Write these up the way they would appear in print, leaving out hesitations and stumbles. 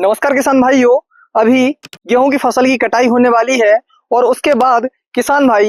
नमस्कार किसान भाइयों। अभी गेहूं की फसल की कटाई होने वाली है और उसके बाद किसान भाई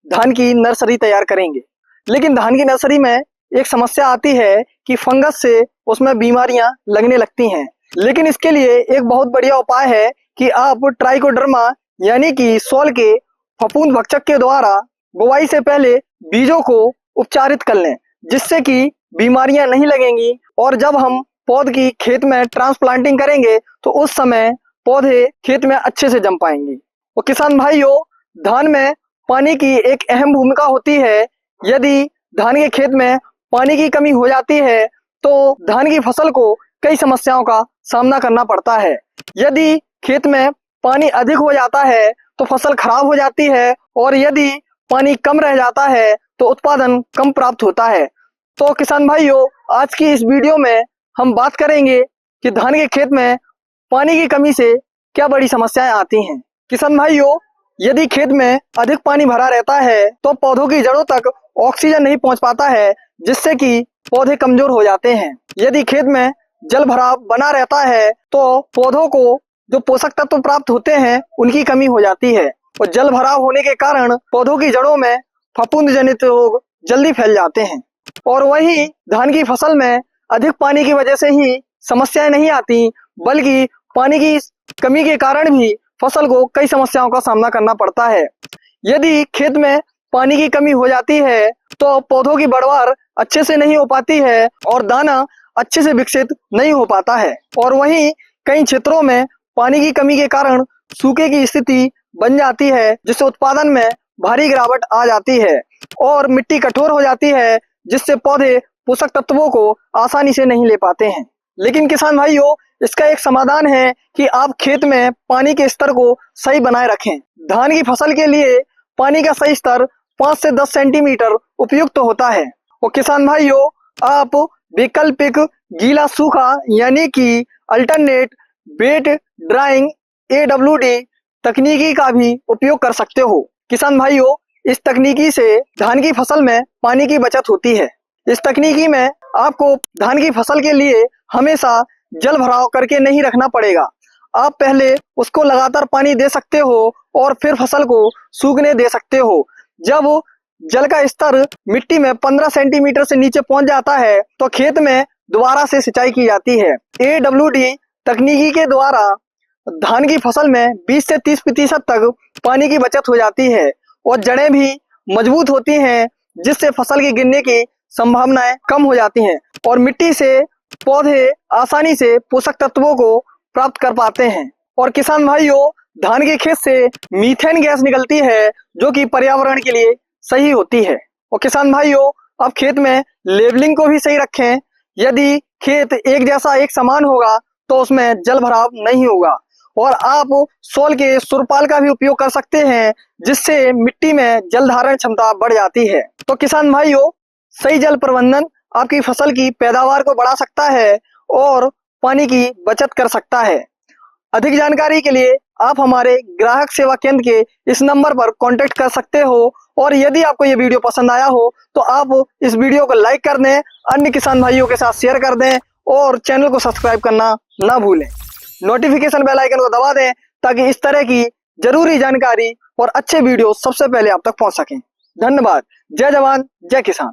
धान की नर्सरी तैयार करेंगे। लेकिन धान की नर्सरी में एक समस्या आती है कि फंगस से उसमें बीमारियां लगने लगती हैं। लेकिन इसके लिए एक बहुत बढ़िया उपाय है कि आप ट्राइकोडर्मा यानी कि सोल के फफूंद भक्षक के द्वारा बुवाई से पहले बीजों को उपचारित कर लें, जिससे कि बीमारियां नहीं लगेंगी। और जब हम पौध की खेत में ट्रांसप्लांटिंग करेंगे तो उस समय पौधे खेत में अच्छे से जम पाएंगे। और किसान भाइयों, धान में पानी की एक अहम भूमिका होती है। यदि धान के खेत में पानी की कमी हो जाती है तो धान की फसल को कई समस्याओं का सामना करना पड़ता है। यदि खेत में पानी अधिक हो जाता है तो फसल खराब हो जाती है, और यदि पानी कम रह जाता है तो उत्पादन कम प्राप्त होता है। तो किसान भाइयों, आज की इस वीडियो में हम बात करेंगे कि धान के खेत में पानी की कमी से क्या बड़ी समस्याएं आती हैं। किसान भाइयों, यदि खेत में अधिक पानी भरा रहता है तो पौधों की जड़ों तक ऑक्सीजन नहीं पहुंच पाता है, जिससे कि पौधे कमजोर हो जाते हैं। यदि खेत में जल भराव बना रहता है तो पौधों को जो पोषक तत्व प्राप्त होते हैं उनकी कमी हो जाती है, और जल भराव होने के कारण पौधों की जड़ों में फफूंद जनित रोग जल्दी फैल जाते हैं। और वहीं धान की फसल में अधिक पानी की वजह से ही समस्याएं नहीं आती, बल्कि पानी की कमी के कारण भी फसल को कई समस्याओं का सामना करना पड़ता है। यदि खेत में पानी की कमी हो जाती है तो पौधों की बढ़वार अच्छे से नहीं हो पाती है और दाना अच्छे से विकसित नहीं हो पाता है। और वहीं कई क्षेत्रों में पानी की कमी के कारण सूखे की स्थिति बन जाती है, जिससे उत्पादन में भारी गिरावट आ जाती है और मिट्टी कठोर हो जाती है, जिससे पौधे पोषक तत्वों को आसानी से नहीं ले पाते हैं। लेकिन किसान भाइयों, इसका एक समाधान है कि आप खेत में पानी के स्तर को सही बनाए रखें। धान की फसल के लिए पानी का सही स्तर 5 से 10 सेंटीमीटर उपयुक्त होता है। और किसान भाइयों, आप वैकल्पिक गीला सूखा यानी कि अल्टरनेट वेट ड्राइंग AWD तकनीकी का भी उपयोग कर सकते हो। किसान भाइयों, इस तकनीकी से धान की फसल में पानी की बचत होती है। इस तकनीकी में आपको धान की फसल के लिए हमेशा जल भराव करके नहीं रखना पड़ेगा। आप पहले उसको लगातार पानी दे सकते हो और फिर फसल को सूखने दे सकते हो। जब जल का स्तर मिट्टी में 15 सेंटीमीटर से नीचे पहुंच जाता है तो खेत में दोबारा से सिंचाई की जाती है। AWD तकनीकी के द्वारा धान की फसल में 20 से 30% तक पानी की बचत हो जाती है और जड़ें भी मजबूत होती हैं, जिससे फसल के गिरने की संभावनाएं कम हो जाती हैं और मिट्टी से पौधे आसानी से पोषक तत्वों को प्राप्त कर पाते हैं। और किसान भाइयों, धान के खेत से मीथेन गैस निकलती है, जो कि पर्यावरण के लिए सही होती है। और किसान भाइयों, अब खेत में लेबलिंग को भी सही रखें। यदि खेत एक जैसा एक समान होगा तो उसमें जल भराव नहीं होगा। और आप सोल के सुरपाल का भी उपयोग कर सकते हैं, जिससे मिट्टी में जल धारण क्षमता बढ़ जाती है। तो किसान भाइयों, सही जल प्रबंधन आपकी फसल की पैदावार को बढ़ा सकता है और पानी की बचत कर सकता है। अधिक जानकारी के लिए आप हमारे ग्राहक सेवा केंद्र के इस नंबर पर कांटेक्ट कर सकते हो। और यदि आपको ये वीडियो पसंद आया हो तो आप इस वीडियो को लाइक कर दें, अन्य किसान भाइयों के साथ शेयर कर दें और चैनल को सब्सक्राइब करना ना भूलें। नोटिफिकेशन बेल आइकन को दबा दें ताकि इस तरह की जरूरी जानकारी और अच्छे वीडियो सबसे पहले आप तक पहुंच सकें। धन्यवाद। जय जवान, जय किसान।